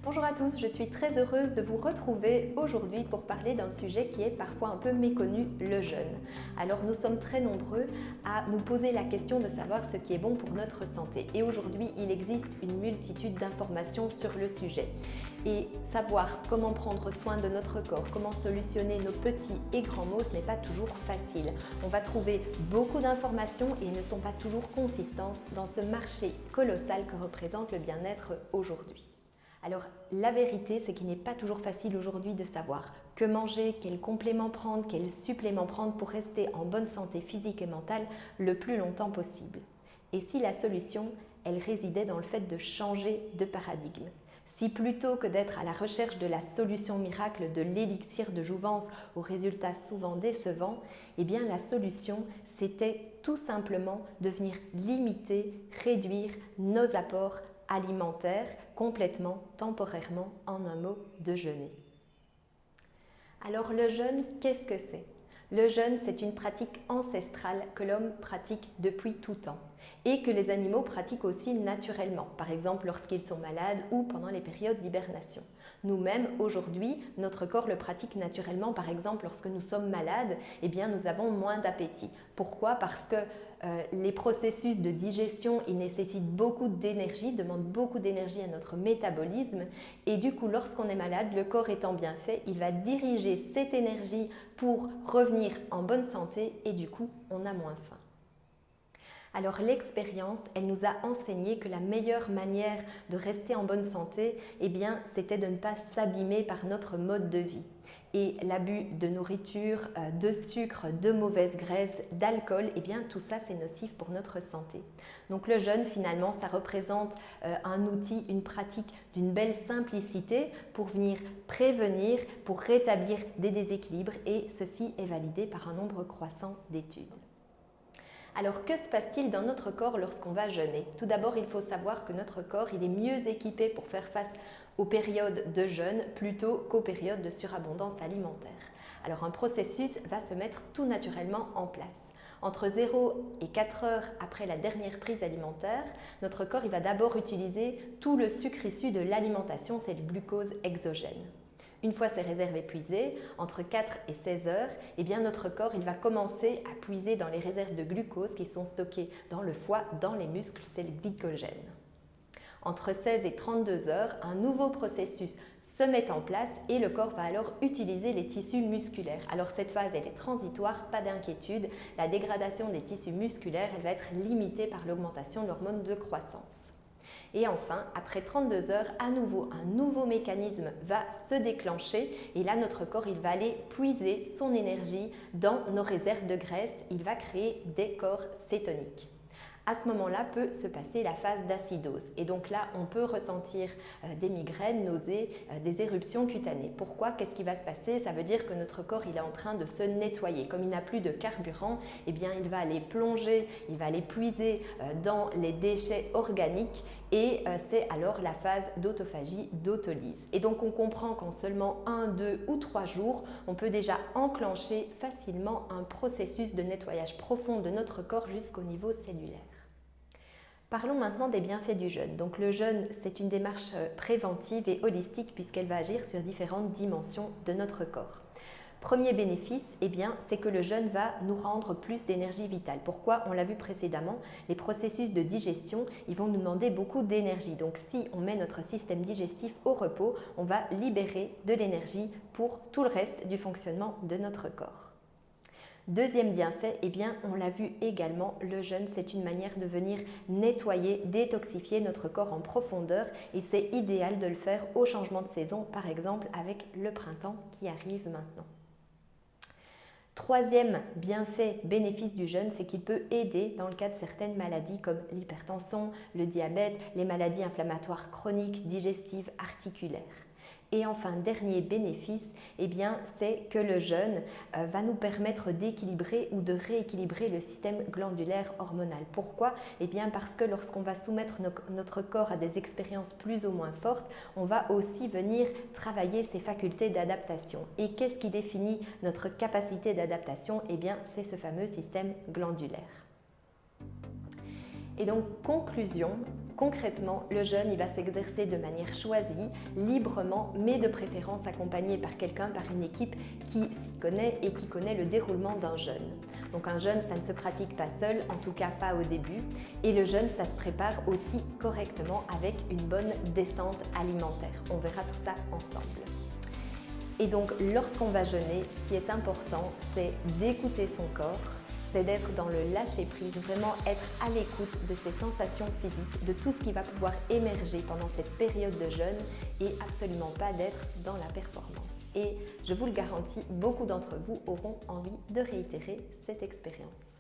Bonjour à tous, je suis très heureuse de vous retrouver aujourd'hui pour parler d'un sujet qui est parfois un peu méconnu, le jeûne. Alors nous sommes très nombreux à nous poser la question de savoir ce qui est bon pour notre santé. Et aujourd'hui, il existe une multitude d'informations sur le sujet. Et savoir comment prendre soin de notre corps, comment solutionner nos petits et grands maux, ce n'est pas toujours facile. On va trouver beaucoup d'informations et elles ne sont pas toujours consistantes dans ce marché colossal que représente le bien-être aujourd'hui. Alors la vérité, c'est qu'il n'est pas toujours facile aujourd'hui de savoir que manger, quel complément prendre, quel supplément prendre pour rester en bonne santé physique et mentale le plus longtemps possible. Et si la solution, elle résidait dans le fait de changer de paradigme. Si plutôt que d'être à la recherche de la solution miracle de l'élixir de jouvence aux résultats souvent décevants, eh bien la solution c'était tout simplement de venir limiter, réduire nos apports alimentaire complètement, temporairement, en un mot, de jeûner. Alors le jeûne, qu'est-ce que c'est? Le jeûne, c'est une pratique ancestrale que l'homme pratique depuis tout temps et que les animaux pratiquent aussi naturellement, par exemple lorsqu'ils sont malades ou pendant les périodes d'hibernation. Nous-mêmes, aujourd'hui, notre corps le pratique naturellement, par exemple lorsque nous sommes malades, eh bien nous avons moins d'appétit. Pourquoi? Parce que les processus de digestion, ils nécessitent beaucoup d'énergie, demandent beaucoup d'énergie à notre métabolisme et du coup, lorsqu'on est malade, le corps étant bien fait, il va diriger cette énergie pour revenir en bonne santé et du coup, on a moins faim. Alors l'expérience, elle nous a enseigné que la meilleure manière de rester en bonne santé, eh bien, c'était de ne pas s'abîmer par notre mode de vie. Et l'abus de nourriture, de sucre, de mauvaises graisses, d'alcool, eh bien tout ça c'est nocif pour notre santé. Donc le jeûne finalement ça représente un outil, une pratique d'une belle simplicité pour venir prévenir, pour rétablir des déséquilibres et ceci est validé par un nombre croissant d'études. Alors que se passe-t-il dans notre corps lorsqu'on va jeûner? Tout d'abord, il faut savoir que notre corps il est mieux équipé pour faire face aux périodes de jeûne plutôt qu'aux périodes de surabondance alimentaire. Alors un processus va se mettre tout naturellement en place. Entre 0 et 4 heures après la dernière prise alimentaire, notre corps il va d'abord utiliser tout le sucre issu de l'alimentation, c'est le glucose exogène. Une fois ces réserves épuisées, entre 4 et 16 heures, eh bien notre corps il va commencer à puiser dans les réserves de glucose qui sont stockées dans le foie, dans les muscles, c'est le glycogène. Entre 16 et 32 heures, un nouveau processus se met en place et le corps va alors utiliser les tissus musculaires. Alors cette phase elle est transitoire, pas d'inquiétude, la dégradation des tissus musculaires elle va être limitée par l'augmentation de l'hormone de croissance. Et enfin, après 32 heures, à nouveau, un nouveau mécanisme va se déclencher et là, notre corps, il va aller puiser son énergie dans nos réserves de graisse. Il va créer des corps cétoniques. À ce moment-là peut se passer la phase d'acidose et donc là on peut ressentir des migraines, nausées, des éruptions cutanées. Pourquoi? Qu'est-ce qui va se passer? Ça veut dire que notre corps il est en train de se nettoyer. Comme il n'a plus de carburant, eh bien il va aller plonger, il va aller puiser dans les déchets organiques et c'est alors la phase d'autophagie, d'autolyse. Et donc on comprend qu'en seulement 1, 2 ou 3 jours, on peut déjà enclencher facilement un processus de nettoyage profond de notre corps jusqu'au niveau cellulaire. Parlons maintenant des bienfaits du jeûne. Donc le jeûne, c'est une démarche préventive et holistique puisqu'elle va agir sur différentes dimensions de notre corps. Premier bénéfice, eh bien, c'est que le jeûne va nous rendre plus d'énergie vitale. Pourquoi? On l'a vu précédemment, les processus de digestion, ils vont nous demander beaucoup d'énergie. Donc si on met notre système digestif au repos, on va libérer de l'énergie pour tout le reste du fonctionnement de notre corps. Deuxième bienfait, eh bien, on l'a vu également, le jeûne, c'est une manière de venir nettoyer, détoxifier notre corps en profondeur et c'est idéal de le faire au changement de saison, par exemple avec le printemps qui arrive maintenant. Troisième bienfait, bénéfice du jeûne, c'est qu'il peut aider dans le cas de certaines maladies comme l'hypertension, le diabète, les maladies inflammatoires chroniques, digestives, articulaires. Et enfin, dernier bénéfice, eh bien, c'est que le jeûne va nous permettre d'équilibrer ou de rééquilibrer le système glandulaire hormonal. Pourquoi? Eh bien, parce que lorsqu'on va soumettre notre corps à des expériences plus ou moins fortes, on va aussi venir travailler ses facultés d'adaptation. Et qu'est-ce qui définit notre capacité d'adaptation? Eh bien, c'est ce fameux système glandulaire. Et donc, conclusion, Concrètement, le jeûne il va s'exercer de manière choisie, librement, mais de préférence accompagné par quelqu'un, par une équipe qui s'y connaît et qui connaît le déroulement d'un jeûne. Donc un jeûne, ça ne se pratique pas seul, en tout cas pas au début. Et le jeûne, ça se prépare aussi correctement avec une bonne descente alimentaire. On verra tout ça ensemble. Et donc lorsqu'on va jeûner, ce qui est important, c'est d'écouter son corps, c'est d'être dans le lâcher-prise, vraiment être à l'écoute de ses sensations physiques, de tout ce qui va pouvoir émerger pendant cette période de jeûne et absolument pas d'être dans la performance. Et je vous le garantis, beaucoup d'entre vous auront envie de réitérer cette expérience.